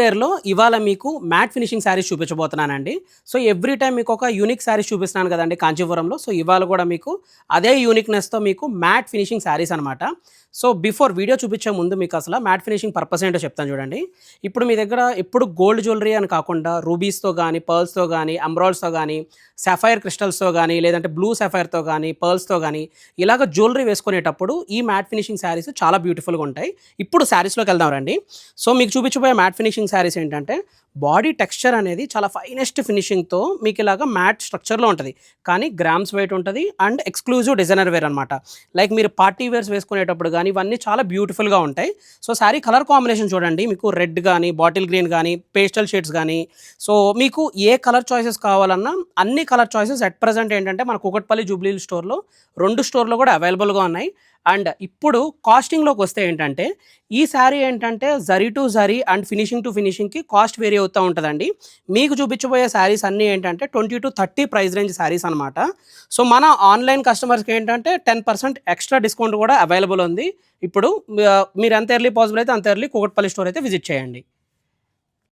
పేర్లో ఇవాళ మీకు మ్యాట్ ఫినిషింగ్ శారీస్ చూపించబోతున్నానండి. సో, ఎవ్రీ టైమ్ మీకు ఒక యూనిక్ శారీస్ చూపిస్తున్నాను కదండీ కాంచీపురంలో. సో, ఇవాళ కూడా మీకు అదే యూనిక్‌నెస్‌తో మీకు మ్యాట్ ఫినిషింగ్ శారీస్ అనమాట. సో, బిఫోర్ వీడియో చూపించే ముందు మీకు అసల మ్యాట్ ఫినిషింగ్ పర్పస్ ఏంటో చెప్తాను చూడండి. ఇప్పుడు మీ దగ్గర ఎప్పుడు గోల్డ్ జ్యువెలరీ అని కాకుండా రూబీస్‌తో గానీ, పర్ల్స్‌తో గానీ, ఎమరాల్డ్స్‌తో గానీ, సాఫైర్ క్రిస్టల్స్‌తో గానీ, లేదంటే బ్లూ సాఫైర్‌తో గానీ, పర్ల్స్‌తో గానీ ఇలాగ జ్యువెలరీ వేసుకునేటప్పుడు ఈ మ్యాట్ ఫినిషింగ్ శారీస్ చాలా బ్యూటిఫుల్‌గా ఉంటాయి. ఇప్పుడు శారీస్‌లోకి వెళ్దాం రండి. సో, మీకు చూపించబోయే మ్యాట్ ఫినిషింగ్ శారీస్ ఏంటంటే బాడీ టెక్స్చర్ అనేది చాలా ఫైనెస్ట్ ఫినిషింగ్‌తో మీకు ఇలాగా మ్యాట్ స్ట్రక్చర్‌లో ఉంటది. కానీ గ్రామ్స్ వెయిట్ ఉంటది అండ్ ఎక్స్‌క్లూజివ్ డిజైనర్ వేర్ అనమాట. లైక్ మీరు పార్టీ వేర్స్ వేసుకునేటప్పుడు గానీ ఇవన్నీ చాలా బ్యూటిఫుల్‌గా ఉంటాయి. సో, శారీ కలర్ కాంబినేషన్ చూడండి. మీకు రెడ్ గానీ, బాటిల్ గ్రీన్ గానీ, పేస్టల్ షేడ్స్ గానీ సో, మీకు ఏ కలర్ చాయిసెస్ కావాలన్నా అన్ని కలర్ చాయిసెస్ అట్ ప్రెజెంట్ ఏంటంటే మన కూకట్పల్లి జూబ్లీ హిల్స్ స్టోర్‌లో 2 స్టోర్‌లో కూడా అవైలబుల్‌గా ఉన్నాయి. అండ్ ఇప్పుడు కాస్టింగ్‌లోకి వస్తే ఏంటంటే ఈ శారీ ఏంటంటే zari to zari and finishing to ఫినిషింగ్‌కి కాస్ట్ వేరీ అవుతా ఉంటదండి. మీకు చూపించబోయే శారీస్ అన్నీ ఏంటంటే 20-30 ప్రైస్ రేంజ్ శారీస్ అనమాట. సో, మన ఆన్‌లైన్ కస్టమర్స్‌కి ఏంటంటే 10% ఎక్స్‌ట్రా డిస్కౌంట్ కూడా అవైలబుల్ ఉంది. ఇప్పుడు మీరు ఎంత ఎర్లీ పాసిబుల్ అయితే అంత ఎర్లీ కూకట్పల్లి స్టోర్ అయితే విజిట్ చేయండి.